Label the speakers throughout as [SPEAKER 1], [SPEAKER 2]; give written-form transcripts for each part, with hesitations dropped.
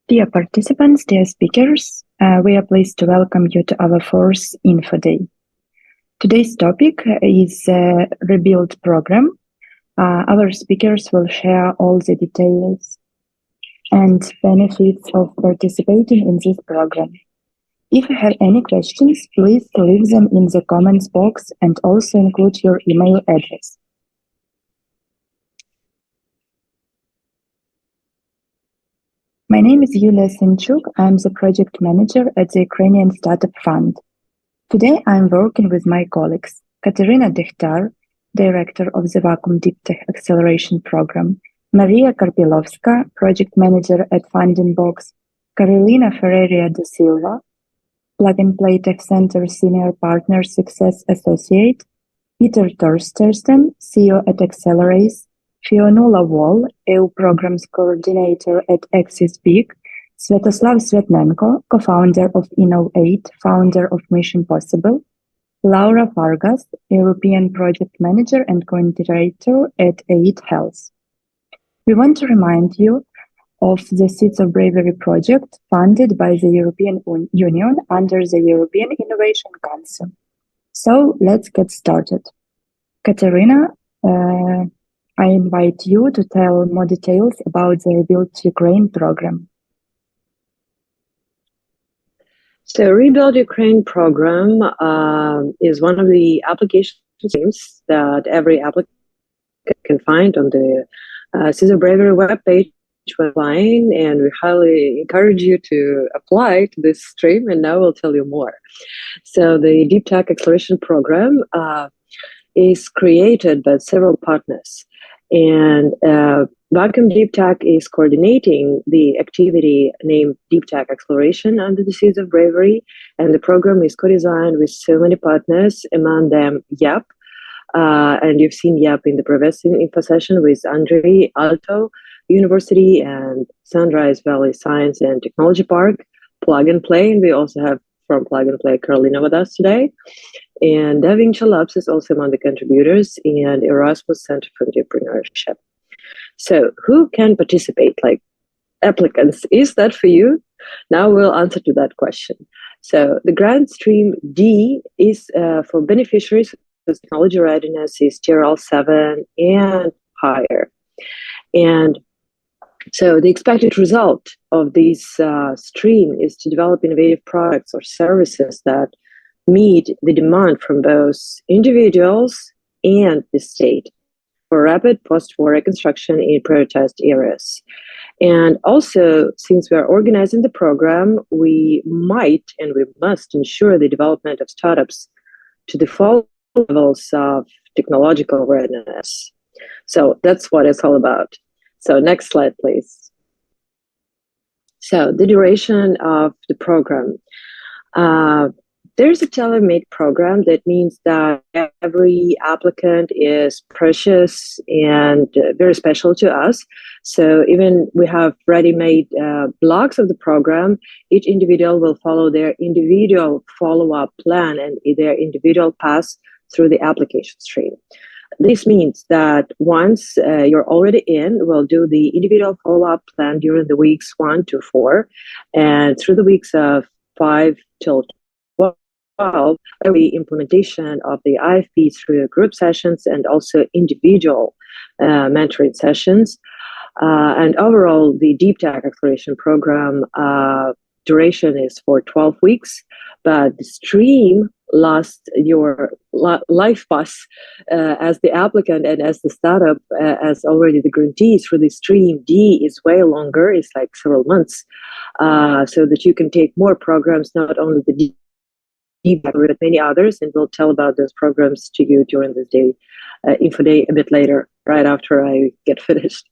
[SPEAKER 1] Dear participants, dear speakers, we are pleased to welcome you to our fourth Info Day. Today's topic is Rebuild program. Our speakers will share all the details and benefits of participating in this program. If you have any questions, please leave them in the comments box and also include your email address. My name is Yulia Sinchuk. I'm the project manager at the Ukrainian Startup Fund. Today, I'm working with my colleagues, Kateryna Dehtyar, director of the Vacuum Deep Tech Acceleration Program, Maria Karpilovska, project manager at Funding Box, Carolina Ferreira da Silva, Plug and Play Tech Center Senior Partner Success Associate, Peter Torstersen, CEO at Accelerator, Fionnuala Wall, EU Programs Coordinator at Axis Big, Svetoslav Svetnenko, co-founder of Innovate, founder of Mission Possible, Laura Vargas, European Project Manager and Co-Integrator at Aid Health. We want to remind you of the Seeds of Bravery project funded by the European Union under the European Innovation Council. So let's get started. Kateryna, I invite you to tell more details about the Rebuild Ukraine program.
[SPEAKER 2] So Rebuild Ukraine program is one of the application streams that every applicant can find on the Seeds of Bravery webpage when applying, and we highly encourage you to apply to this stream, and now we'll tell you more. So the Deep Tech Acceleration Program is created by several partners, and Vacuum Deep Tech is coordinating the activity named Deep Tech Acceleration under the Seeds of Bravery, and the program is co-designed with so many partners, among them YAP, and you've seen YAP in the previous info session with Andrei, Aalto University, and Sunrise Valley Science and Technology Park, Plug and Play, and we also have from Plug and Play Carolina with us today. And Da Vinci Labs is also among the contributors, and Erasmus Center for Entrepreneurship. So who can participate, like applicants? Is that for you? Now we'll answer to that question. So the grant stream D is for beneficiaries whose technology readiness is Tier L7 and higher. And so the expected result of this stream is to develop innovative products or services that meet the demand from both individuals and the state for rapid post-war reconstruction in prioritized areas. And also, since we are organizing the program, we might and we must ensure the development of startups to the full levels of technological readiness. So that's what it's all about. So next slide, please. So the duration of the program. There's a tailor-made program. That means that every applicant is precious and very special to us. So even we have ready-made blocks of the program, each individual will follow their individual follow-up plan and their individual path through the application stream. This means that once you're already in, we'll do the individual follow-up plan during the weeks 1 to 4, and through the weeks of 5 till 12, the implementation of the IFP through group sessions and also individual mentoring sessions. And overall, the Deep Tech Acceleration Program duration is for 12 weeks, but the stream lasts your life path as the applicant and as the startup, as already the grantees for the stream D is way longer, it's like several months, so that you can take more programs, not only the D, but many others, and we'll tell about those programs to you during this day, Info Day a bit later, right after I get finished.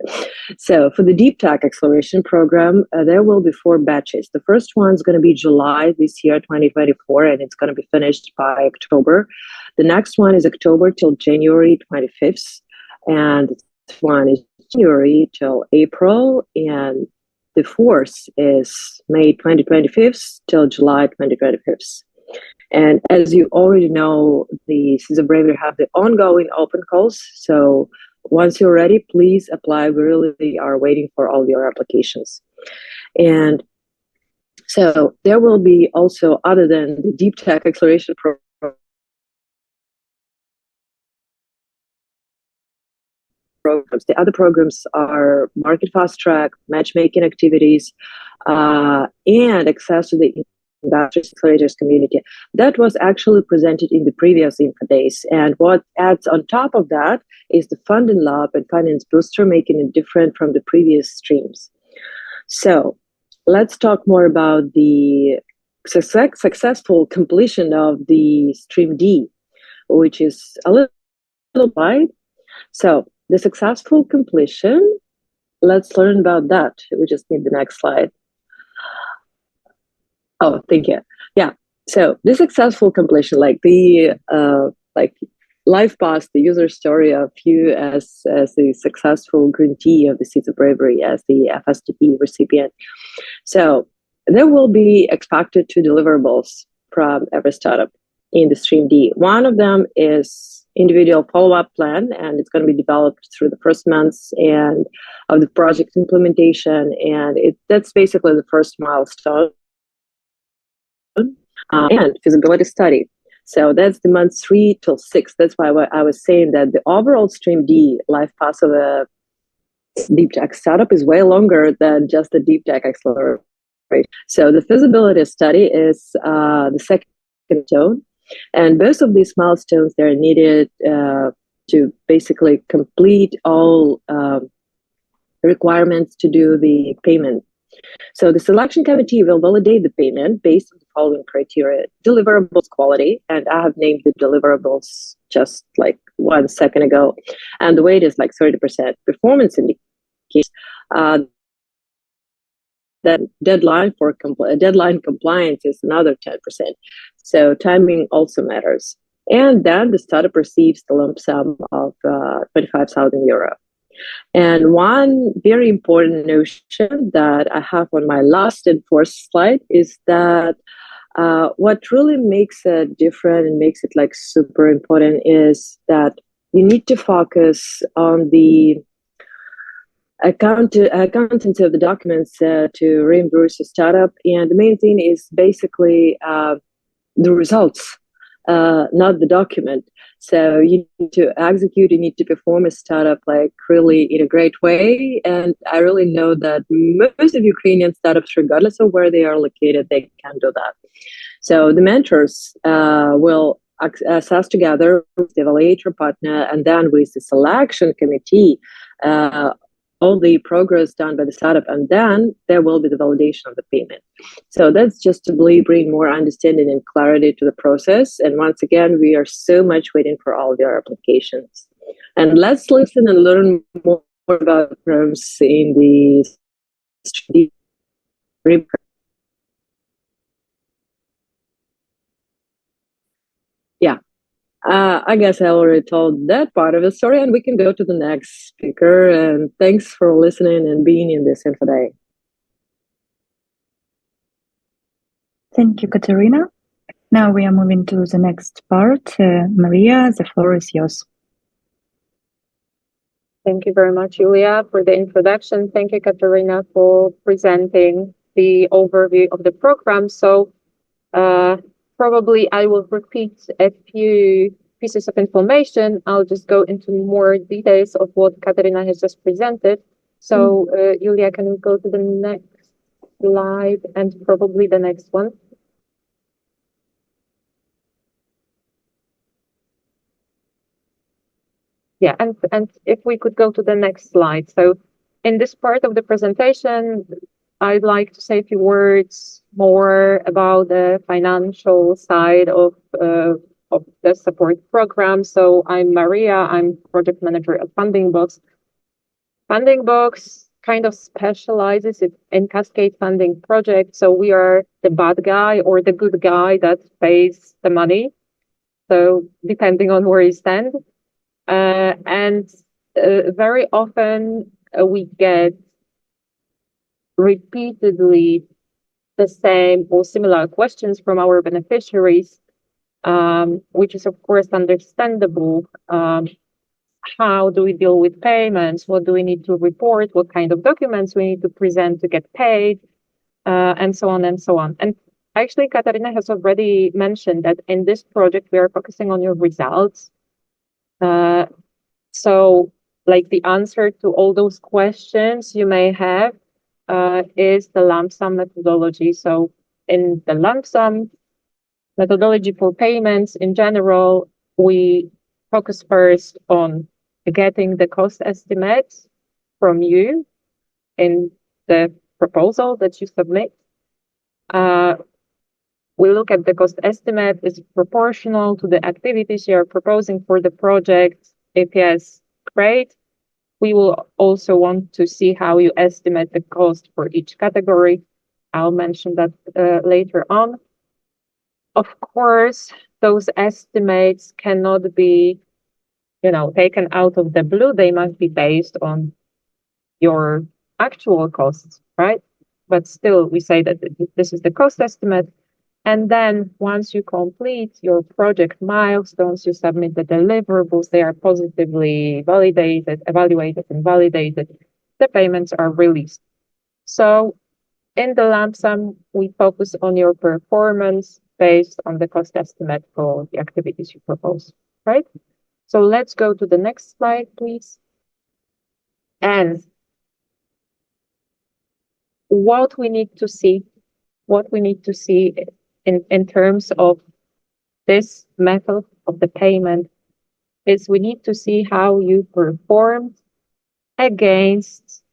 [SPEAKER 2] So for the Deep Tech Acceleration Program, there will be 4 batches. The first one's going to be July this year, 2024, and it's going to be finished by October. The next one is October till January 25th, and this one is January till April, and the fourth is May 2025 till July 2025. And as you already know, the Seeds of Bravery have the ongoing open calls. So once you're ready, please apply. We really are waiting for all your applications. And so there will be also, other than the deep tech acceleration program, programs. The other programs are market fast track, matchmaking activities, and access to the investors accelerators community. That was actually presented in the previous info days. And what adds on top of that is the funding lab and finance booster, making it different from the previous streams. So let's talk more about the successful completion of the stream D, which is a little wide. So the successful completion, let's learn about that. We just need the next slide. Oh, thank you. Yeah. So the successful completion, like the life path, the user story of you as the successful grantee of the Seeds of Bravery, as the FSTP recipient. So there will be expected 2 deliverables from every startup in the stream D. One of them is individual follow-up plan, and it's going to be developed through the first months and of the project implementation, and that's basically the first milestone. And feasibility study. So that's the months 3 till 6. That's why I was saying that the overall stream D life path of a deep tech startup is way longer than just the deep tech accelerator. So the feasibility study is the second zone. And both of these milestones, they're needed to basically complete all requirements to do the payment. So the selection committee will validate the payment based on the following criteria: deliverables quality, and I have named the deliverables just like 1 second ago, and the weight is like 30%. Performance indicates that deadline compliance is another 10%. So timing also matters. And then the startup receives the lump sum of 25,000 euro. And one very important notion that I have on my last and fourth slide is that what really makes it different and makes it like super important is that you need to focus on the accountancy of the documents to reimburse a startup. And the main thing is basically the results, not the document. So you need to execute, you need to perform a startup like really in a great way. And I really know that most of Ukrainian startups, regardless of where they are located, they can do that. So the mentors will assess together with the evaluator partner and then with the selection committee all the progress done by the startup, and then there will be the validation of the payment. So that's just to bring more understanding and clarity to the process. And once again, we are so much waiting for all of your applications. And let's listen and learn more about programs in the yeah. I guess I already told that part of the story, and we can go to the next speaker. And thanks for listening and being in this info day.
[SPEAKER 1] Thank you, Kateryna. Now we are moving to the next part. Maria, the floor is yours.
[SPEAKER 3] Thank you very much, Julia, for the introduction. Thank you, Kateryna, for presenting the overview of the program. So probably I will repeat a few pieces of information. I'll just go into more details of what Kateryna has just presented. So Julia, can we go to the next slide and probably the next one? Yeah, and if we could go to the next slide. So in this part of the presentation, I'd like to say a few words more about the financial side of the support program. So I'm Maria, I'm project manager at Funding Box. Funding Box kind of specializes in cascade funding projects. So we are the bad guy or the good guy that pays the money. So depending on where you stand. And very often we get repeatedly the same or similar questions from our beneficiaries, which is of course understandable. how do we deal with payments? What do we need to report? What kind of documents we need to present to get paid? And so on and so on. And actually, Kateryna has already mentioned that in this project, we are focusing on your results. So like the answer to all those questions you may have is the lump sum methodology. So in the lump sum methodology for payments in general, we focus first on getting the cost estimates from you in the proposal that you submit. We look at the cost estimate. Is it proportional to the activities you are proposing for the project? If yes, great. We will also want to see how you estimate the cost for each category. I'll mention that later on. Of course, those estimates cannot be, taken out of the blue. They must be based on your actual costs, right? But still, we say that this is the cost estimate. And then once you complete your project milestones, you submit the deliverables, they are positively evaluated and validated, the payments are released. So in the lump sum, we focus on your performance based on the cost estimate for the activities you propose, right? So let's go to the next slide, please. And what we need to see in terms of this method of the payment is we need to see how you performed against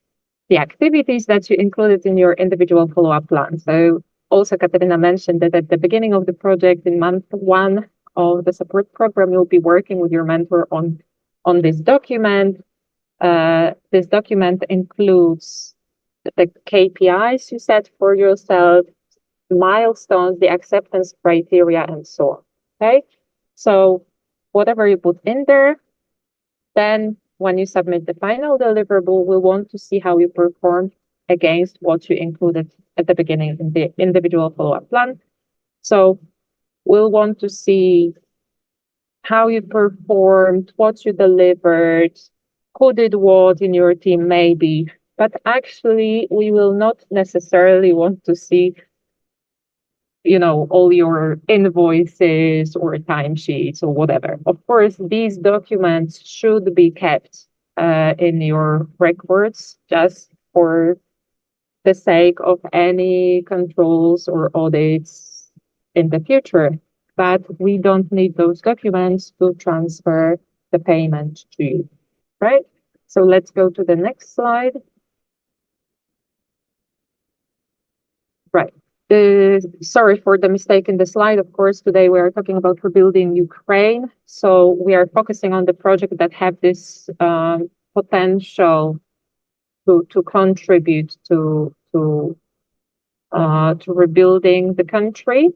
[SPEAKER 3] the activities that you included in your individual follow-up plan. So also Kateryna mentioned that at the beginning of the project, in month 1 of the support program, you'll be working with your mentor on this document. This document includes the KPIs you set for yourself, milestones, the acceptance criteria, and so on. Okay, so whatever you put in there, then when you submit the final deliverable, we want to see how you performed against what you included at the beginning in the individual follow-up plan. So we'll want to see how you performed, what you delivered, who did what in your team maybe, but actually we will not necessarily want to see all your invoices or timesheets or whatever. Of course, these documents should be kept in your records just for the sake of any controls or audits in the future. But we don't need those documents to transfer the payment to you, right? So let's go to the next slide. Right. Sorry for the mistake in the slide. Of course, today we are talking about rebuilding Ukraine. So we are focusing on the project that have this potential to contribute to rebuilding the country.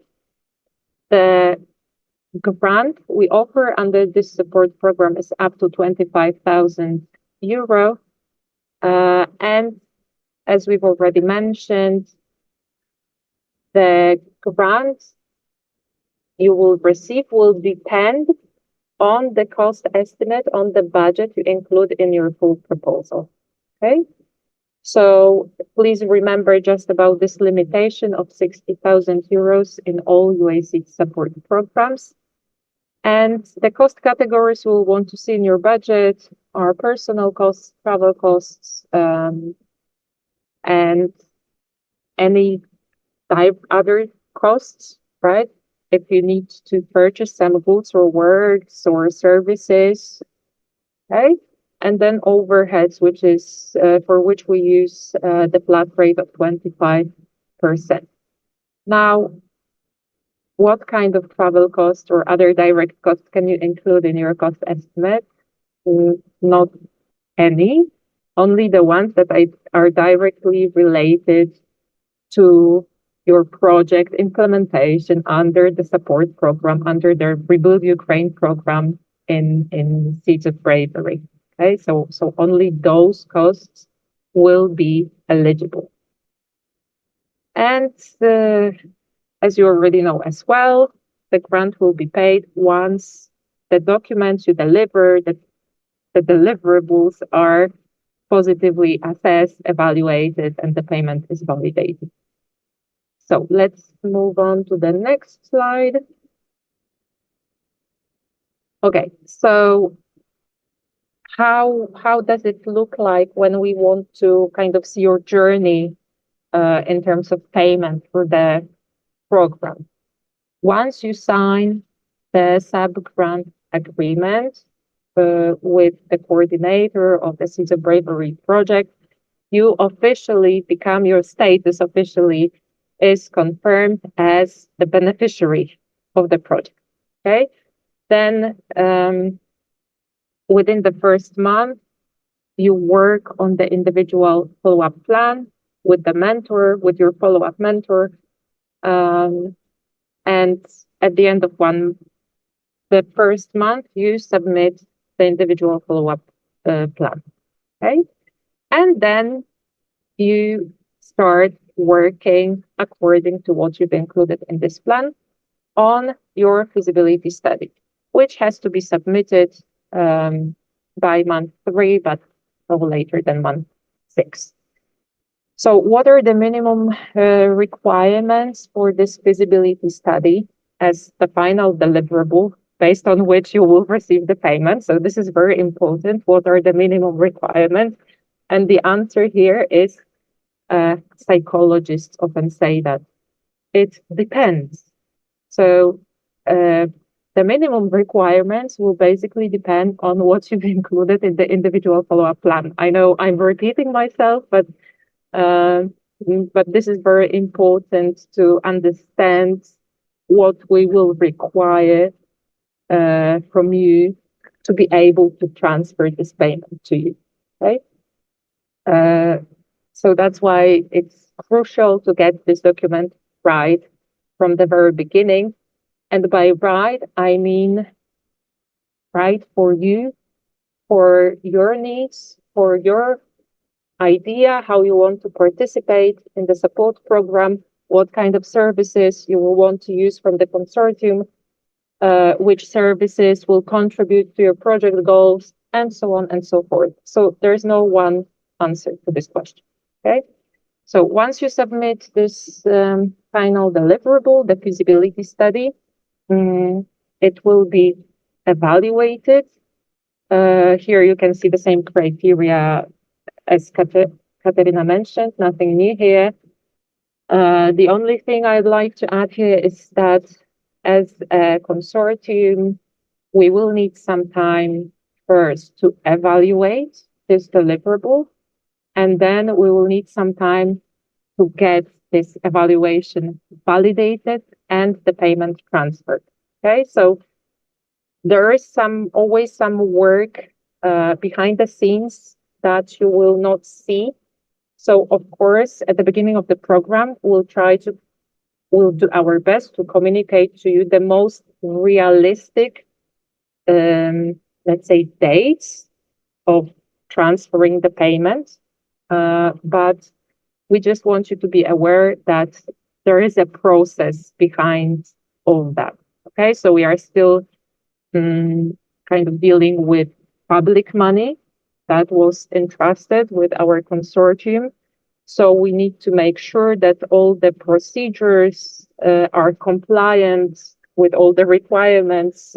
[SPEAKER 3] The grant we offer under this support program is up to 25,000 euro. And as we've already mentioned, the grant you will receive will depend on the cost estimate, on the budget you include in your full proposal. Okay, so please remember just about this limitation of 60,000 euros in all UAC support programs. And the cost categories we'll want to see in your budget are personal costs, travel costs, and any other costs, right? If you need to purchase some goods or works or services, okay? And then overheads, which is for which we use the flat rate of 25%. Now, what kind of travel costs or other direct costs can you include in your cost estimate? Not any, only the ones that are directly related to your project implementation under the support program, under the Rebuild Ukraine program in Seeds of Bravery. Okay, so only those costs will be eligible. And as you already know as well, the grant will be paid once the documents you deliver, the the deliverables are positively assessed, evaluated, and the payment is validated. So let's move on to the next slide. Okay, so how does it look like when we want to kind of see your journey in terms of payment for the program? Once you sign the sub-grant agreement with the coordinator of the Seeds of Bravery project, you officially become, your status officially is confirmed as the beneficiary of the project. Okay, then within the first month, you work on the individual follow-up plan with the mentor, with your follow-up mentor. And at the end of the first month, you submit the individual follow-up plan. Okay. And then you start working according to what you've included in this plan on your feasibility study, which has to be submitted by month 3, but no later than month 6. So what are the minimum requirements for this feasibility study as the final deliverable based on which you will receive the payment? So this is very important. What are the minimum requirements? And the answer here is psychologists often say that it depends. So the minimum requirements will basically depend on what you've included in the individual follow-up plan. I know I'm repeating myself, but this is very important to understand what we will require from you to be able to transfer this payment to you. Okay. So that's why it's crucial to get this document right from the very beginning. And by right, I mean right for you, for your needs, for your idea, how you want to participate in the support program, what kind of services you will want to use from the consortium, which services will contribute to your project goals, and so on and so forth. So there's no one answer to this question. Okay. So once you submit this final deliverable, the feasibility study, it will be evaluated. Here you can see the same criteria as Kateryna mentioned, nothing new here. The only thing I'd like to add here is that as a consortium, we will need some time first to evaluate this deliverable, and then we will need some time to get this evaluation validated and the payment transferred. Okay, so there is always some work behind the scenes that you will not see. So of course, at the beginning of the program, we'll do our best to communicate to you the most realistic, let's say, dates of transferring the payment. But we just want you to be aware that there is a process behind all that. Okay, so we are still kind of dealing with public money that was entrusted with our consortium. So we need to make sure that all the procedures are compliant with all the requirements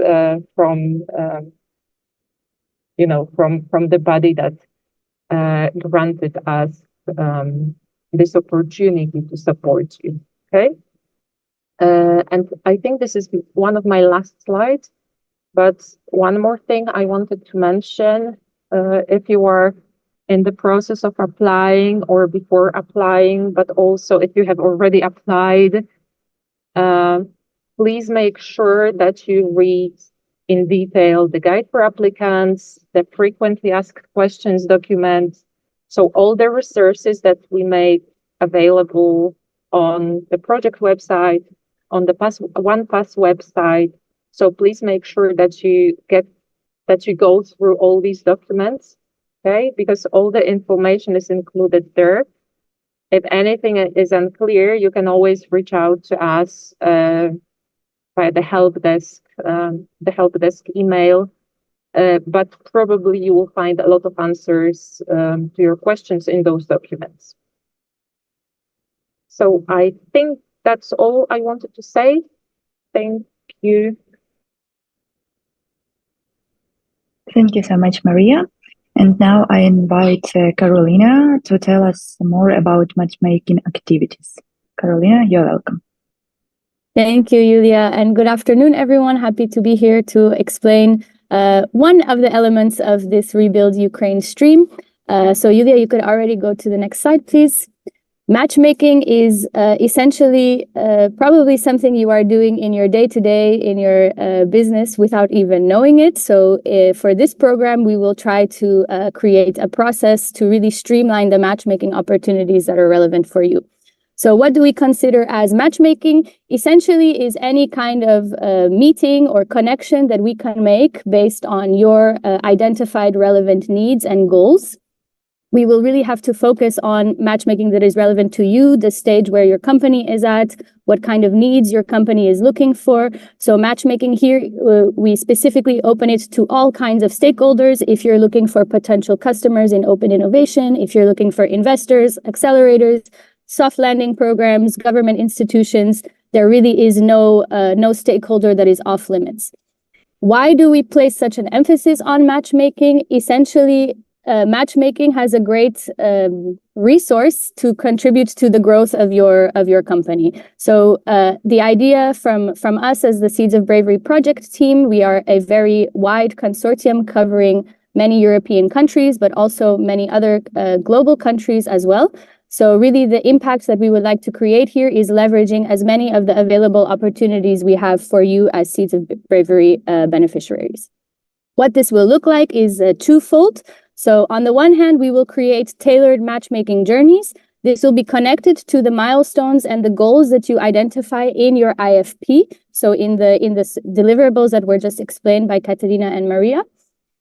[SPEAKER 3] from the body that granted us this opportunity to support you. Okay. And I think this is one of my last slides, but one more thing I wanted to mention, if you are in the process of applying or before applying, but also if you have already applied, please make sure that you read in detail the guide for applicants, the frequently asked questions document. So all the resources that we make available on the project website, on the OnePass website. So please make sure that you go through all these documents, okay? Because all the information is included there. If anything is unclear, you can always reach out to us via the help desk email, but probably you will find a lot of answers to your questions in those documents. So I think that's all I wanted to say. Thank you.
[SPEAKER 1] Thank you so much, Maria. And now I invite Kateryna to tell us more about matchmaking activities. Kateryna, you're welcome.
[SPEAKER 4] Thank you, Julia, and good afternoon, everyone. Happy to be here to explain one of the elements of this Rebuild Ukraine stream. So, Julia, you could already go to the next slide, please. Matchmaking is essentially probably something you are doing in your day-to-day, in your business without even knowing it. So for this program, we will try to create a process to really streamline the matchmaking opportunities that are relevant for you. So what do we consider as matchmaking? Essentially is any kind of meeting or connection that we can make based on your identified relevant needs and goals. We will really have to focus on matchmaking that is relevant to you, the stage where your company is at, what kind of needs your company is looking for. So matchmaking here, we specifically open it to all kinds of stakeholders. If you're looking for potential customers in open innovation, if you're looking for investors, accelerators, soft landing programs, government institutions, there really is no stakeholder that is off limits. Why do we place such an emphasis on matchmaking? Essentially, matchmaking has a great resource to contribute to the growth of your company. So the idea from us as the Seeds of Bravery project team, we are a very wide consortium covering many European countries, but also many other global countries as well. So really the impact that we would like to create here is leveraging as many of the available opportunities we have for you as Seeds of Bravery beneficiaries. What this will look like is twofold. So on the one hand, we will create tailored matchmaking journeys. This will be connected to the milestones and the goals that you identify in your IFP. So in the deliverables that were just explained by Kateryna and Maria.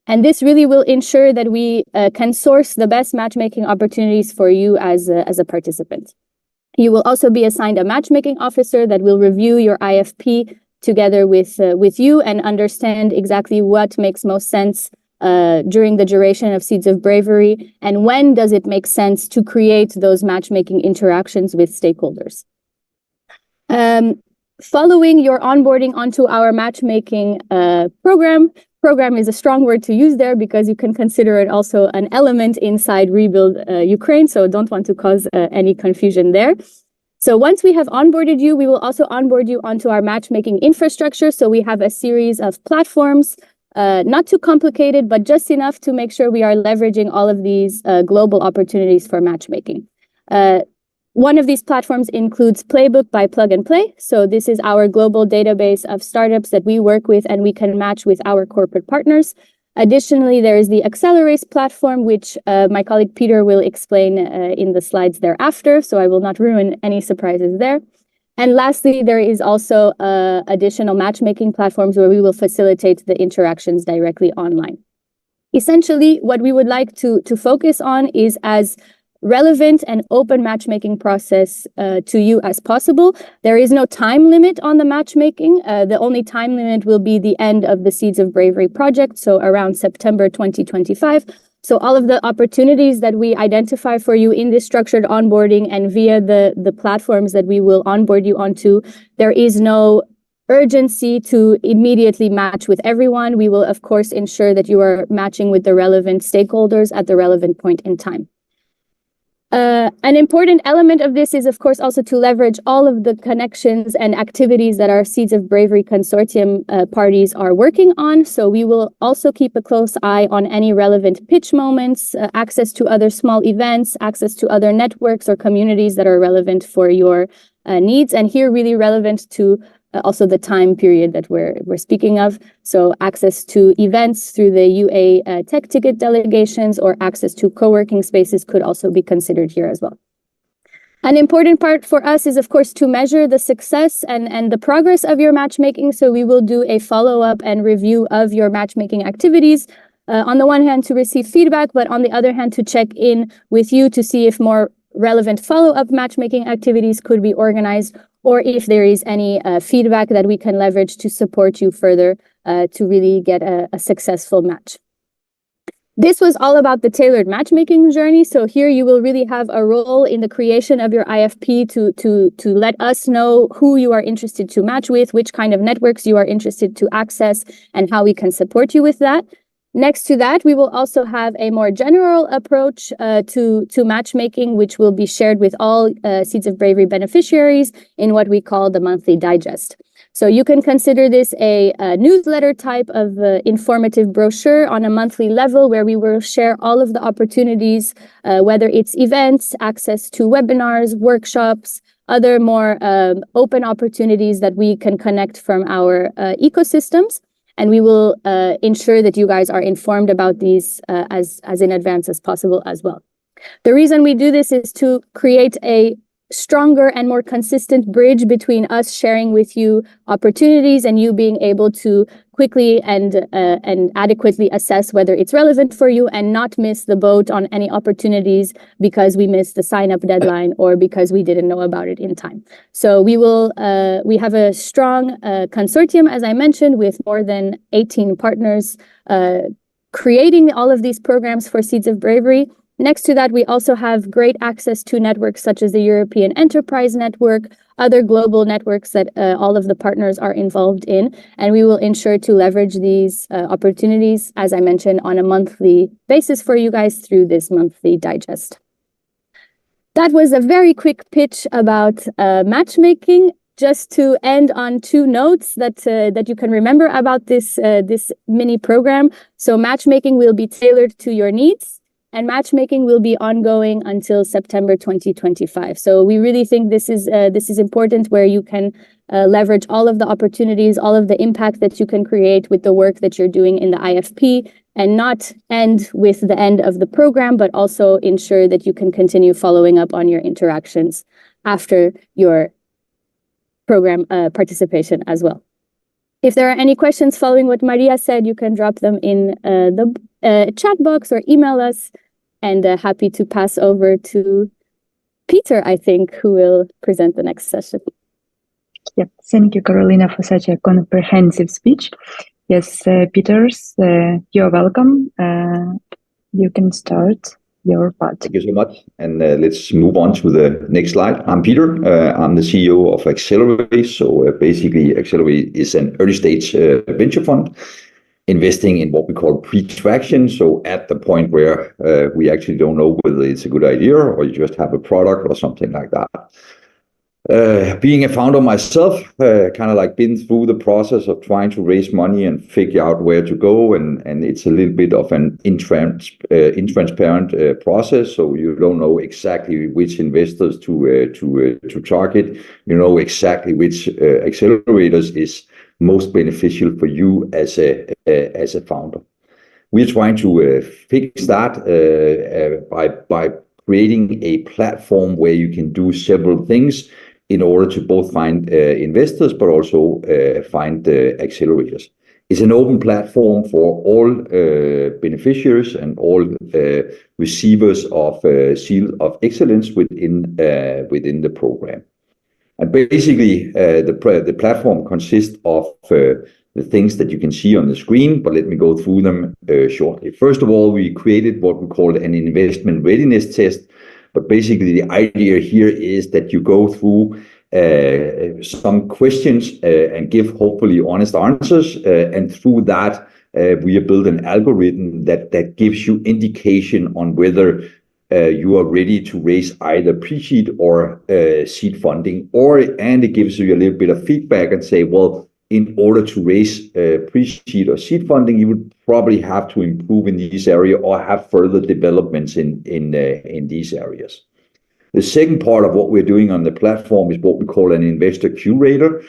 [SPEAKER 4] And this really will ensure that we can source the best matchmaking opportunities for you as a participant. You will also be assigned a matchmaking officer that will review your IFP together with you and understand exactly what makes most sense during the duration of Seeds of Bravery, and when does it make sense to create those matchmaking interactions with stakeholders. Following your onboarding onto our matchmaking program is a strong word to use there because you can consider it also an element inside Rebuild Ukraine, so don't want to cause any confusion there. So once we have onboarded you, we will also onboard you onto our matchmaking infrastructure. So we have a series of platforms, not too complicated, but just enough to make sure we are leveraging all of these global opportunities for matchmaking. One of these platforms includes Playbook by Plug and Play. So this is our global database of startups that we work with and we can match with our corporate partners. Additionally, there is the Accelerator platform, which my colleague Peter will explain in the slides thereafter, so I will not ruin any surprises there. And lastly, there is also additional matchmaking platforms where we will facilitate the interactions directly online. Essentially, what we would like to focus on is as relevant and open matchmaking process to you as possible. There is no time limit on the matchmaking. The only time limit will be the end of the Seeds of Bravery project, so around September 2025. So all of the opportunities that we identify for you in this structured onboarding and via the platforms that we will onboard you onto, there is no urgency to immediately match with everyone. We will, of course, ensure that you are matching with the relevant stakeholders at the relevant point in time. An important element of this is, of course, also to leverage all of the connections and activities that our Seeds of Bravery consortium parties are working on. So we will also keep a close eye on any relevant pitch moments, access to other small events, access to other networks or communities that are relevant for your needs. And here really relevant to also the time period that we're speaking of. So access to events through the UA tech ticket delegations or access to co-working spaces could also be considered here as well. An important part for us is, of course, to measure the success and the progress of your matchmaking. So we will do a follow-up and review of your matchmaking activities. On the one hand, to receive feedback, but on the other hand, to check in with you to see if more relevant follow-up matchmaking activities could be organized, or if there is any feedback that we can leverage to support you further to really get a successful match. This was all about the tailored matchmaking journey. So here you will really have a role in the creation of your IFP to let us know who you are interested to match with, which kind of networks you are interested to access, and how we can support you with that. Next to that, we will also have a more general approach to matchmaking, which will be shared with all Seeds of Bravery beneficiaries in what we call the monthly digest. So you can consider this a newsletter type of informative brochure on a monthly level, where we will share all of the opportunities, whether it's events, access to webinars, workshops, other more open opportunities that we can connect from our ecosystems. And we will ensure that you guys are informed about these as in advance as possible as well. The reason we do this is to create a stronger and more consistent bridge between us sharing with you opportunities and you being able to quickly and adequately assess whether it's relevant for you, and not miss the boat on any opportunities because we missed the sign-up deadline or because we didn't know about it in time. So we have a strong consortium, as I mentioned, with more than 18 partners creating all of these programs for Seeds of Bravery. Next to that, we also have great access to networks such as the European Enterprise Network, other global networks that all of the partners are involved in, and we will ensure to leverage these opportunities, as I mentioned, on a monthly basis for you guys through this monthly digest. That was a very quick pitch about matchmaking. Just to end on two notes that you can remember about this mini program. So matchmaking will be tailored to your needs, and matchmaking will be ongoing until September 2025. So we really think this is important, where you can leverage all of the opportunities, all of the impact that you can create with the work that you're doing in the IFP, and not end with the end of the program, but also ensure that you can continue following up on your interactions after your program participation as well. If there are any questions following what Maria said, you can drop them in the chat box or email us, and happy to pass over to Peter, I think, who will present the next session.
[SPEAKER 1] Yeah, thank you, Kateryna, for such a comprehensive speech. Yes, Peters, you're welcome. You can start your part.
[SPEAKER 5] Thank you so much. And let's move on to the next slide. I'm Peter. I'm the CEO of Accelery. So basically, Accelery is an early stage venture fund investing in what we call pre-traction. So at the point where we actually don't know whether it's a good idea or you just have a product or something like that. Being a founder myself, kind of like been through the process of trying to raise money and figure out where to go, and it's a little bit of an intransparent process. So you don't know exactly which investors to target. You know exactly which accelerators is most beneficial for you as a founder. We're trying to fix that by creating a platform where you can do several things in order to both find investors, but also find accelerators. It's an open platform for all beneficiaries and all receivers of Seal of Excellence within the program. And basically, the platform consists of the things that you can see on the screen, but let me go through them shortly. First of all, we created what we call an investment readiness test. But basically, the idea here is that you go through some questions and give hopefully honest answers. And through that, we have built an algorithm that gives you indication on whether you are ready to raise either pre-seed or seed funding, and it gives you a little bit of feedback and say, well, in order to raise pre-seed or seed funding, you would probably have to improve in this area or have further developments in these areas. The second part of what we're doing on the platform is what we call an investor curator.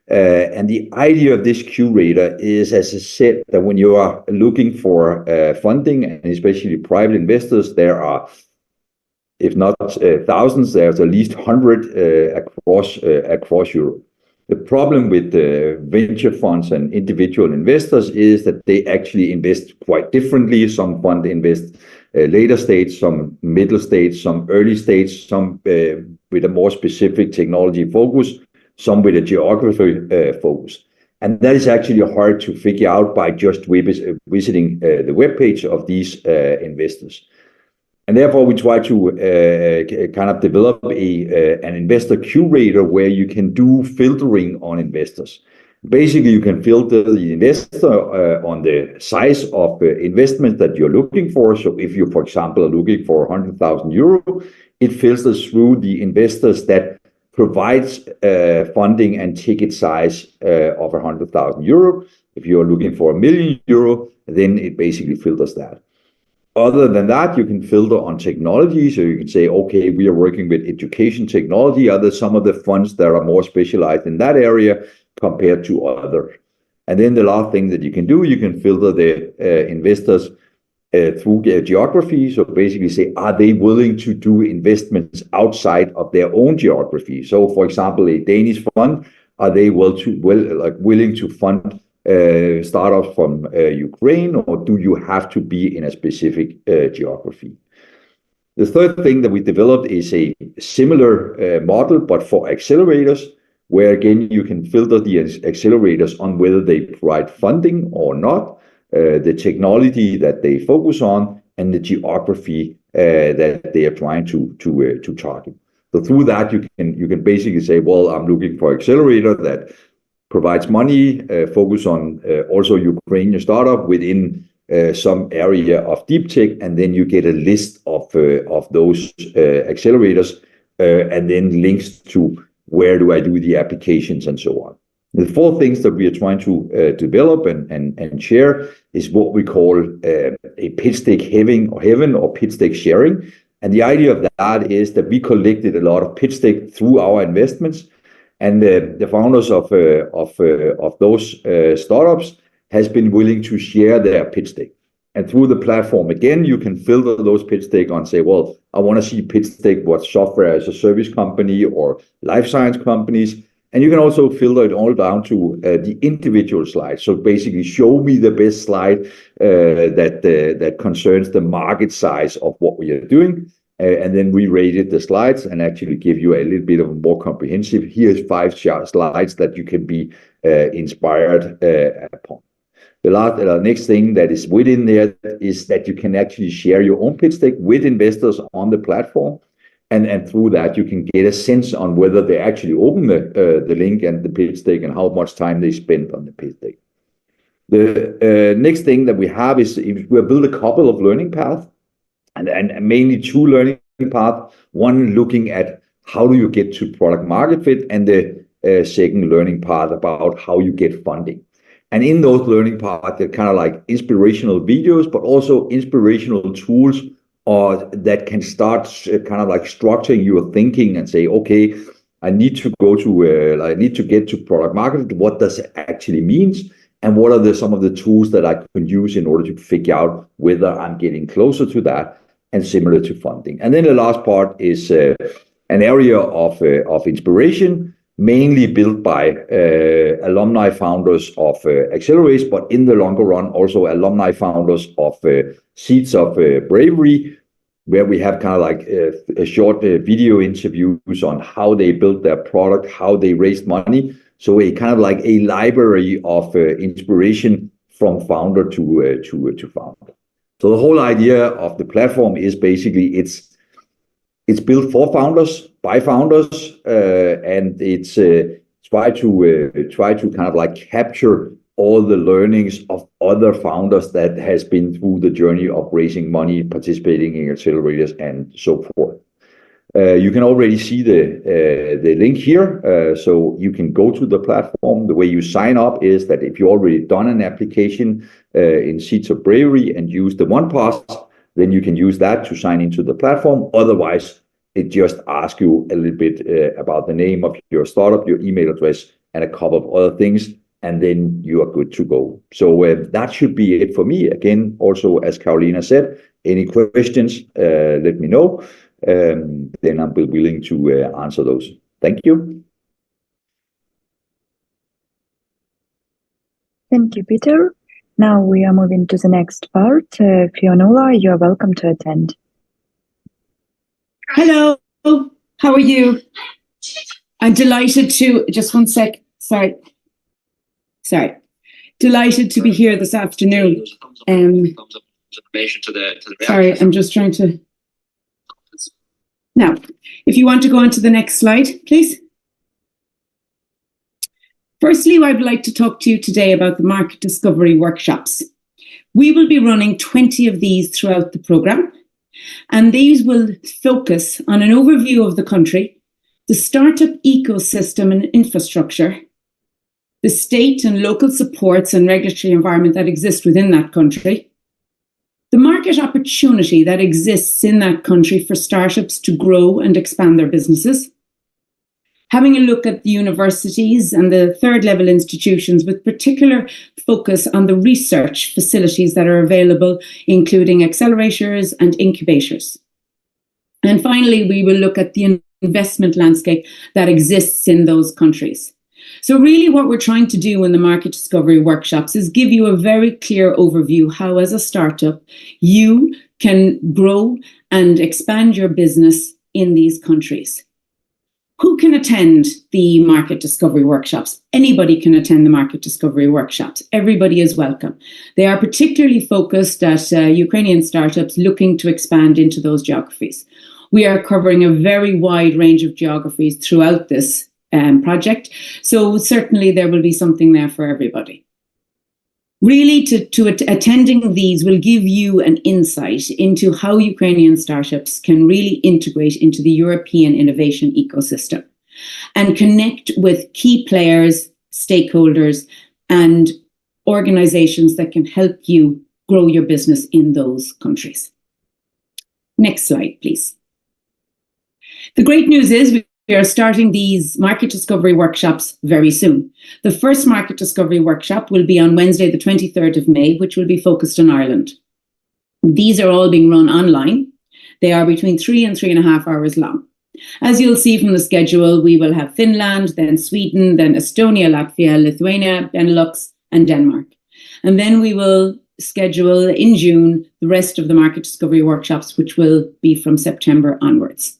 [SPEAKER 5] And the idea of this curator is, as I said, that when you are looking for funding, and especially private investors, there are, if not thousands, there's at least 100 across Europe. The problem with venture funds and individual investors is that they actually invest quite differently. Some fund invest later stage, some middle stage, some early stage, some with a more specific technology focus. some with a geography focus. And that is actually hard to figure out by just visiting the webpage of these investors. And therefore, we try to kind of develop an investor curator where you can do filtering on investors. Basically, you can filter the investor on the size of investment that you're looking for. So if you, for example, are looking for 100,000 euro, it filters through the investors that provides funding and ticket size of 100,000 euro. If you're looking for €1 million, then it basically filters that. Other than that, you can filter on technology. So you can say, okay, we are working with education technology. Are there some of the funds that are more specialized in that area compared to others? And then the last thing that you can do, you can filter the investors through geography. So basically say, are they willing to do investments outside of their own geography? So for example, a Danish fund, are they willing to fund startups from Ukraine, or do you have to be in a specific geography? The third thing that we developed is a similar model, but for accelerators, where again, you can filter the accelerators on whether they provide funding or not, the technology that they focus on, and the geography that they are trying to target. So through that, you can basically say, well, I'm looking for accelerator that provides money, focus on also Ukrainian startup within some area of deep tech, and then you get a list of those accelerators, and then links to where do I do the applications and so on. The four things that we are trying to develop and share is what we call a pitch deck heaven or pitch deck sharing. And the idea of that is that we collected a lot of pitch deck through our investments, and the founders of those startups has been willing to share their pitch deck. And through the platform, again, you can filter those pitch deck and say, well, I want to see pitch deck what software as a service company or life science companies. And you can also filter it all down to the individual slide. So basically show me the best slide that concerns the market size of what we are doing. And then we rated the slides and actually give you a little bit of a more comprehensive. Here's 5 slides that you can be inspired upon. The next thing that is within there is that you can actually share your own pitch deck with investors on the platform. And through that, you can get a sense on whether they actually open the link and the pitch deck and how much time they spend on the pitch deck. The next thing that we have is we have built a couple of learning paths, and mainly 2 learning paths. One looking at how do you get to product market fit, and the second learning path about how you get funding. And in those learning paths, they're kind of like inspirational videos, but also inspirational tools that can start kind of like structuring your thinking and say, okay, I need to get to product market. What does it actually mean? And what are some of the tools that I can use in order to figure out whether I'm getting closer to that, and similar to funding. And then the last part is an area of inspiration, mainly built by alumni founders of Accelerators, but in the longer run, also alumni founders of Seeds of Bravery, where we have kind of like a short video interviews on how they built their product, how they raised money. So a kind of like a library of inspiration from founder to founder. So the whole idea of the platform is basically it's built for founders, by founders, and it's try to kind of like capture all the learnings of other founders that has been through the journey of raising money, participating in accelerators, and so forth. You can already see the link here, so you can go to the platform. The way you sign up is that if you already done an application in Seeds of Bravery and use the OnePass, then you can use that to sign into the platform. Otherwise, it just asks you a little bit about the name of your startup, your email address, and a couple of other things, and then you are good to go. So that should be it for me. Again, also, as Kateryna said, any questions, let me know. Then I'll be willing to answer those. Thank you.
[SPEAKER 1] Thank you, Peter. Now we are moving to the next part. Fionnuala, you are welcome to attend.
[SPEAKER 6] Hello, how are you? I'm delighted to, just one sec, sorry. Delighted to be here this afternoon. Sorry, I'm just trying to. Now, if you want to go on to the next slide, please. Firstly, I'd like to talk to you today about the market discovery workshops. We will be running 20 of these throughout the programme, and these will focus on an overview of the country, the startup ecosystem and infrastructure, the state and local supports and regulatory environment that exist within that country, the market opportunity that exists in that country for startups to grow and expand their businesses, having a look at the universities and the third level institutions with particular focus on the research facilities that are available, including accelerators and incubators. And finally, we will look at the investment landscape that exists in those countries. So really what we're trying to do in the market discovery workshops is give you a very clear overview how, as a startup, you can grow and expand your business in these countries. Who can attend the market discovery workshops? Anybody can attend the market discovery workshops. Everybody is welcome. They are particularly focused at Ukrainian startups looking to expand into those geographies. We are covering a very wide range of geographies throughout this project. So certainly there will be something there for everybody. Really, attending these will give you an insight into how Ukrainian startups can really integrate into the European innovation ecosystem and connect with key players, stakeholders, and organizations that can help you grow your business in those countries. Next slide, please. The great news is we are starting these market discovery workshops very soon. The first market discovery workshop will be on Wednesday, the 23rd of May, which will be focused on Ireland. These are all being run online. They are between 3 and 3.5 hours long. As you'll see from the schedule, we will have Finland, then Sweden, then Estonia, Latvia, Lithuania, Benelux, and Denmark. And then we will schedule in June the rest of the market discovery workshops, which will be from September onwards.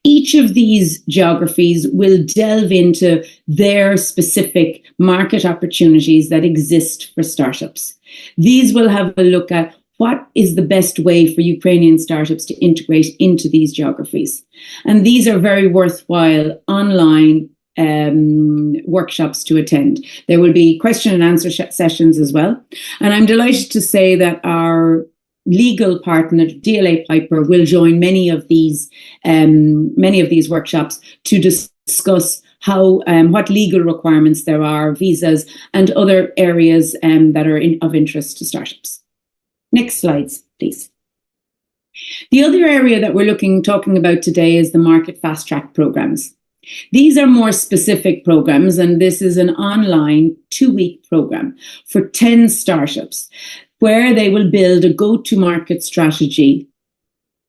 [SPEAKER 6] Each of these geographies will delve into their specific market opportunities that exist for startups. These will have a look at what is the best way for Ukrainian startups to integrate into these geographies. And these are very worthwhile online workshops to attend. There will be question and answer sessions as well. And I'm delighted to say that our legal partner, DLA Piper, will join many of these workshops to discuss how what legal requirements there are, visas, and other areas that are of interest to startups. Next slides, please. The other area that we're talking about today is the market fast track programs. These are more specific programs, and this is an online 2-week program for 10 startups, where they will build a go-to-market strategy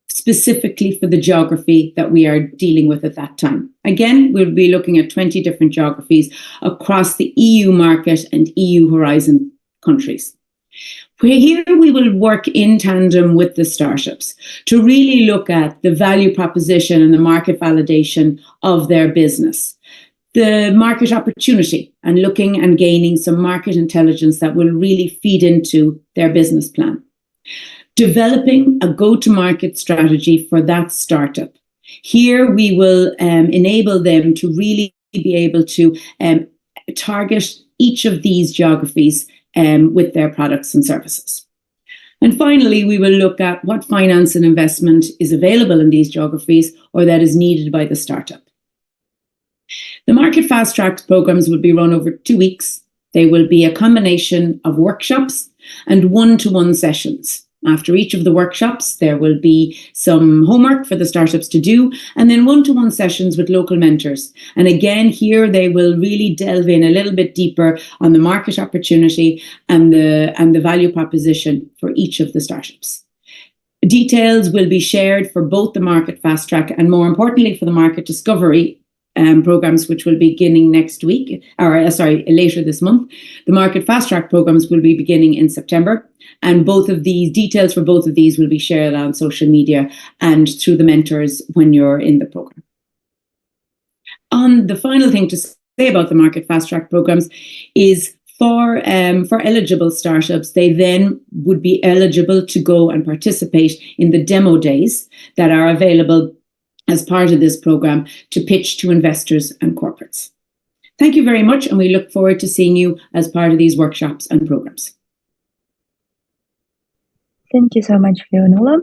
[SPEAKER 6] specifically for the geography that we are dealing with at that time. Again, we'll be looking at 20 different geographies across the EU market and EU Horizon countries. Here we will work in tandem with the startups to really look at the value proposition and the market validation of their business, the market opportunity, and looking and gaining some market intelligence that will really feed into their business plan. Developing a go-to-market strategy for that startup. Here we will enable them to really be able to target each of these geographies with their products and services. And finally, we will look at what finance and investment is available in these geographies or that is needed by the startup. The Market Fast Track programs will be run over 2 weeks. They will be a combination of workshops and one-to-one sessions. After each of the workshops, there will be some homework for the startups to do, and then one-to-one sessions with local mentors. And again, here they will really delve in a little bit deeper on the market opportunity and the value proposition for each of the startups. Details will be shared for both the Market Fast Track and, more importantly, for the Market Discovery programs, which will be beginning next week, later this month. The Market Fast Track programs will be beginning in September, and both of these details for both of these will be shared on social media and through the mentors when you're in the program. on the final thing to say about the Market Fast Track programs is for eligible startups, they then would be eligible to go and participate in the demo days that are available as part of this program to pitch to investors and corporates. Thank you very much, and we look forward to seeing you as part of these workshops and programs.
[SPEAKER 1] Thank you so much, Fionnuala.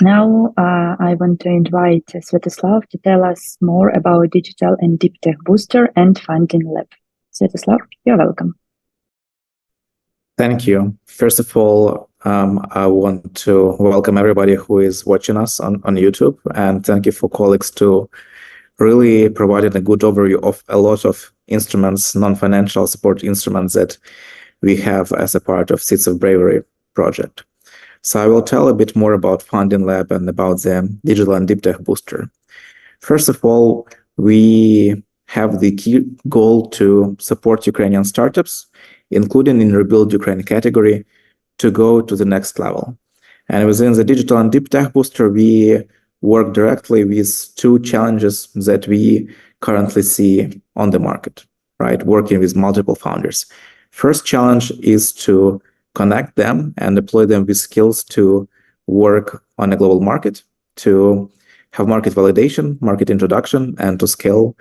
[SPEAKER 1] Now I want to invite Sviatoslav to tell us more about Digital and Deep Tech Booster and Funding Lab. Sviatoslav, you're welcome.
[SPEAKER 7] Thank you. First of all, I want to welcome everybody who is watching us on YouTube, and thank you for colleagues to really providing a good overview of a lot of instruments, non-financial support instruments that we have as a part of Seeds of Bravery project. So I will tell a bit more about Funding Lab and about the Digital and Deep Tech Booster. First of all, we have the key goal to support Ukrainian startups, including in Rebuild Ukraine category, to go to the next level. And within the Digital and Deep Tech Booster, we work directly with two challenges that we currently see on the market, right? Working with multiple founders. First challenge is to connect them and deploy them with skills to work on a global market, to have market validation, market introduction, and to scale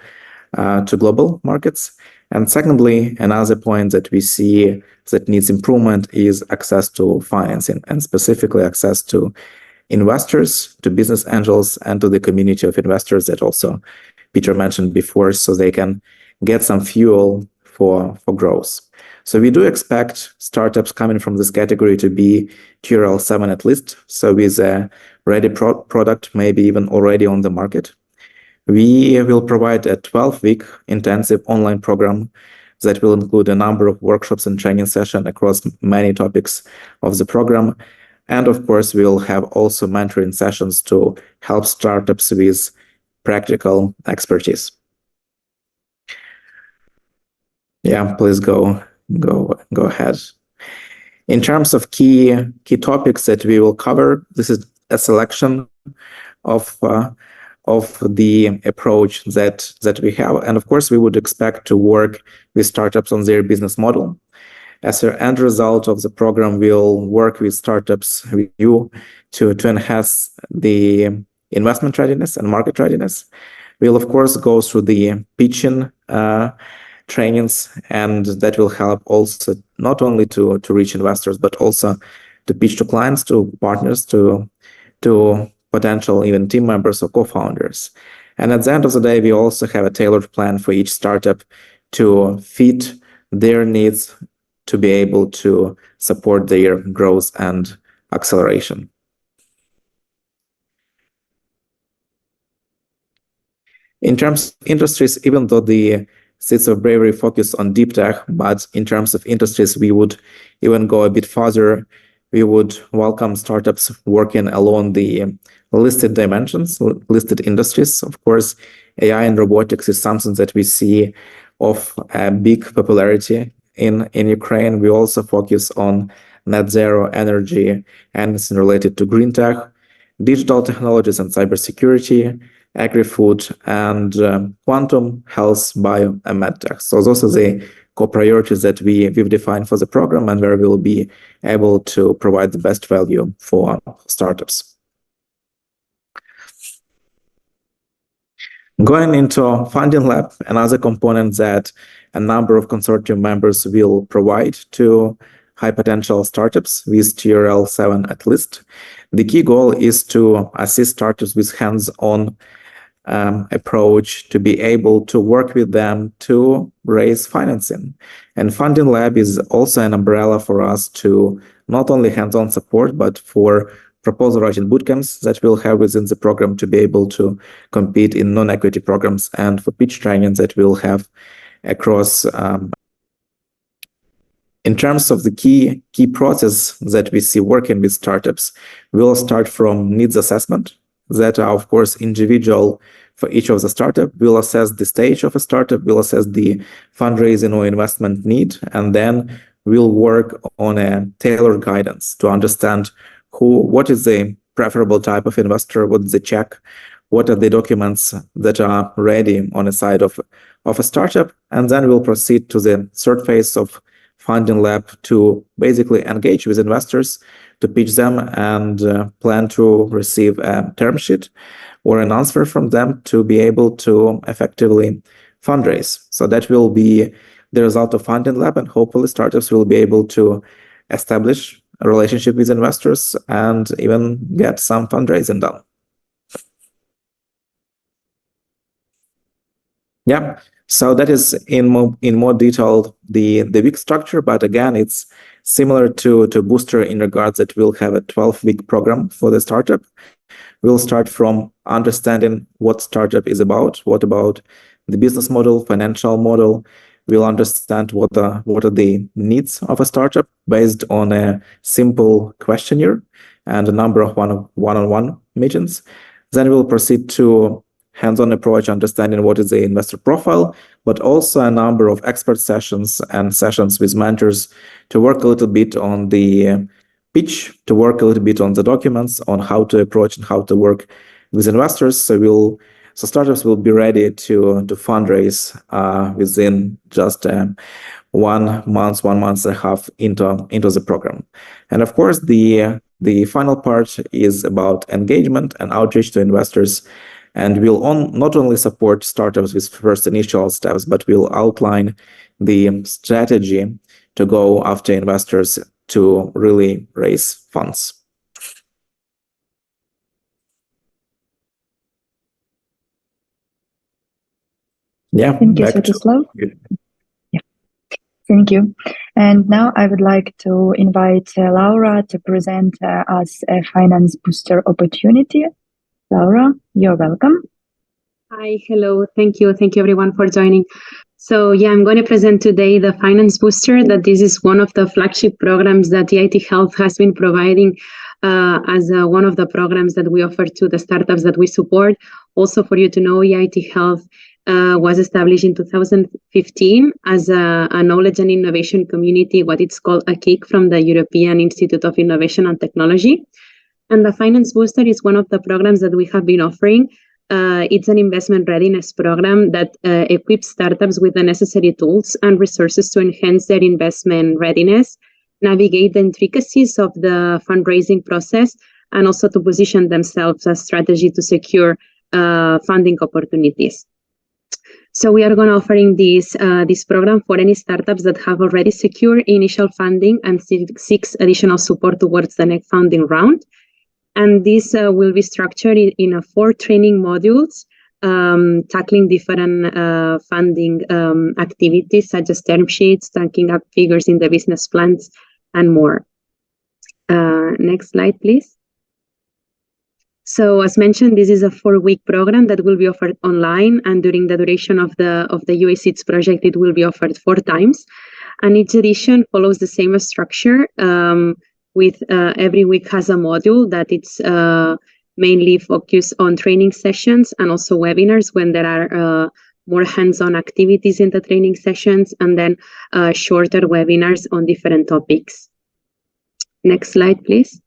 [SPEAKER 7] to global markets. And secondly, another point that we see that needs improvement is access to financing, and specifically access to investors, to business angels, and to the community of investors that also Peter mentioned before, so they can get some fuel for growth. So we do expect startups coming from this category to be TRL 7 at least, so with a ready product, maybe even already on the market. We will provide a 12-week intensive online program that will include a number of workshops and training sessions across many topics of the program. And of course, we'll have also mentoring sessions to help startups with practical expertise. Yeah, please go ahead. In terms of key topics that we will cover, this is a selection of the approach that we have. And of course, we would expect to work with startups on their business model. As an end result of the program, we'll work with startups with you to enhance the investment readiness and market readiness. We'll, of course, go through the pitching trainings, and that will help also not only to reach investors, but also to pitch to clients, to partners, to potential even team members or co-founders. And at the end of the day, we also have a tailored plan for each startup to fit their needs to be able to support their growth and acceleration. In terms of industries, even though the Seeds of Bravery focus on deep tech, but in terms of industries, we would even go a bit further. We would welcome startups working along the listed dimensions, listed industries. Of course, AI and robotics is something that we see of a big popularity in Ukraine. We also focus on net zero energy and anything related to green tech, digital technologies and cybersecurity, agri-food, and quantum, health, bio, and medtech. So those are the core priorities that we've defined for the program, and where we'll be able to provide the best value for startups. Going into Funding Lab, another component that a number of consortium members will provide to high potential startups with TRL 7 at least. The key goal is to assist startups with hands-on approach to be able to work with them to raise financing. And Funding Lab is also an umbrella for us to not only hands-on support, but for proposal writing bootcamps that we'll have within the program to be able to compete in non-equity programs, and for pitch trainings that we'll have across. In terms of the key process that we see working with startups, we'll start from needs assessment that are, of course, individual for each of the startup. We'll assess the stage of a startup, we'll assess the fundraising or investment need, and then we'll work on a tailored guidance to understand what is the preferable type of investor, what is the check, what are the documents that are ready on the side of a startup, and then we'll proceed to the third phase of funding lab to basically engage with investors, to pitch them, and plan to receive a term sheet or an answer from them to be able to effectively fundraise. So that will be the result of funding lab, and hopefully startups will be able to establish a relationship with investors and even get some fundraising done. Yeah, so that is in more detail the week structure, but again, it's similar to Booster in regards that we'll have a 12-week program for the startup. We'll start from understanding what startup is about, what about the business model, financial model. We'll understand what are the needs of a startup based on a simple questionnaire and a number of one-on-one meetings. Then we'll proceed to hands-on approach, understanding what is the investor profile, but also a number of expert sessions and sessions with mentors to work a little bit on the pitch, to work a little bit on the documents, on how to approach and how to work with investors. So startups will be ready to fundraise within just 1 month and a half into the program. And of course, the final part is about engagement and outreach to investors. And we'll not only support startups with first initial steps, but we'll outline the strategy to go after investors to really raise funds. Yeah,
[SPEAKER 1] thank you, Sviatoslav. Yeah, thank you. And now I would like to invite Laura to present us a finance booster opportunity. Laura, you're welcome.
[SPEAKER 8] Hi, hello, thank you everyone for joining. So yeah, I'm going to present today the Finance Booster, that this is one of the flagship programs that EIT Health has been providing as one of the programs that we offer to the startups that we support. Also for you to know, EIT Health was established in 2015 as a knowledge and innovation community, what it's called a KIC from the European Institute of Innovation and Technology. And the Finance Booster is one of the programs that we have been offering. It's an investment readiness program that equips startups with the necessary tools and resources to enhance their investment readiness, navigate the intricacies of the fundraising process, and also to position themselves as strategy to secure funding opportunities. So we are going to offering this program for any startups that have already secured initial funding and seeks additional support towards the next funding round. And this will be structured in 4 training modules, tackling different funding activities such as term sheets, stacking up figures in the business plans, and more. Next slide, please. So as mentioned, this is a 4-week program that will be offered online, and during the duration of the UASeeds project, it will be offered 4 times. And each edition follows the same structure, with every week has a module that it's mainly focused on training sessions and also webinars when there are more hands-on activities in the training sessions, and then shorter webinars on different topics. Next slide, please.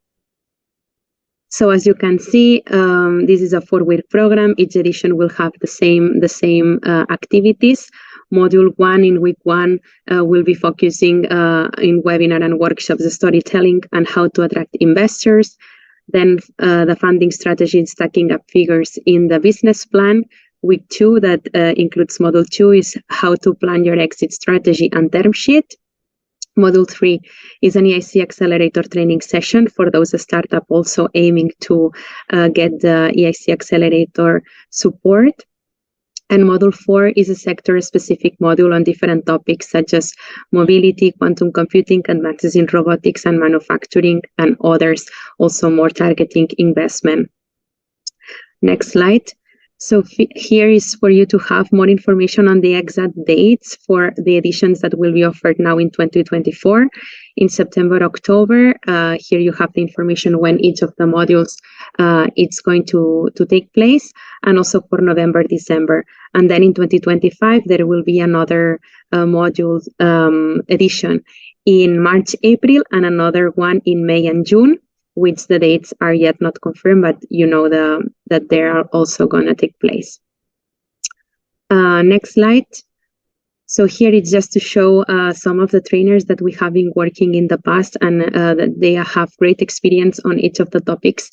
[SPEAKER 8] So as you can see, this is a 4-week program. Each edition will have the same activities. Module 1 in week 1 will be focusing in webinar and workshops, the storytelling and how to attract investors. Then the funding strategy, stacking up figures in the business plan. Week 2, that includes module 2, is how to plan your exit strategy and term sheet. Module 3 is an EIC Accelerator training session for those startups also aiming to get the EIC Accelerator support. And module 4 is a sector-specific module on different topics such as mobility, quantum computing, advances in robotics and manufacturing, and others, also more targeting investment. Next slide. So here is for you to have more information on the exact dates for the editions that will be offered now in 2024. In September, October, here you have the information when each of the modules it's going to take place, and also for November, December. And then in 2025, there will be another module edition in March, April, and another one in May and June. which the dates are yet not confirmed, but you know that they are also going to take place. Next slide. So here it's just to show some of the trainers that we have been working in the past, and that they have great experience on each of the topics.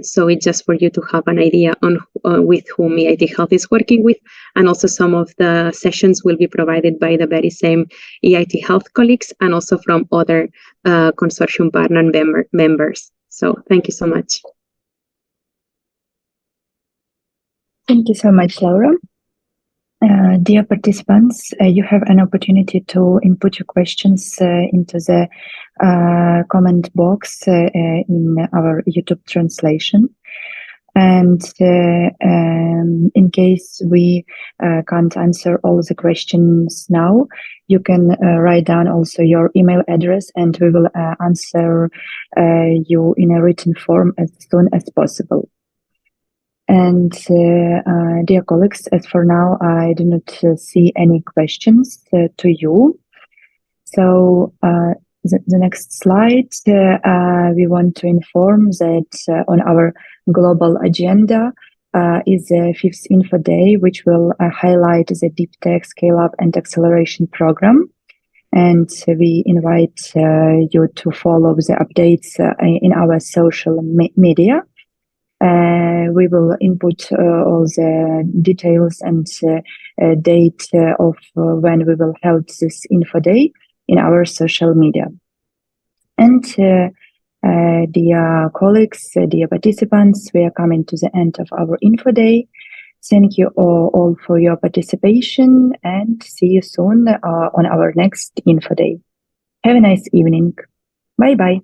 [SPEAKER 8] So it's just for you to have an idea on with whom EIT Health is working with, and also some of the sessions will be provided by the very same EIT Health colleagues, and also from other consortium partner members. So thank you so much.
[SPEAKER 1] Thank you so much, Laura. Dear participants, you have an opportunity to input your questions into the comment box in our YouTube translation. And in case we can't answer all the questions now, you can write down also your email address, and we will answer you in a written form as soon as possible. And dear colleagues, as for now, I do not see any questions to you. So the next slide, we want to inform that on our global agenda is the 5th Info Day, which will highlight the Deep Tech Scale-Up and Acceleration program. And we invite you to follow the updates in our social media. We will input all the details and date of when we will hold this Info Day in our social media. And dear colleagues, dear participants, we are coming to the end of our Info Day. Thank you all for your participation, and see you soon on our next Info Day. Have a nice evening. Bye-bye.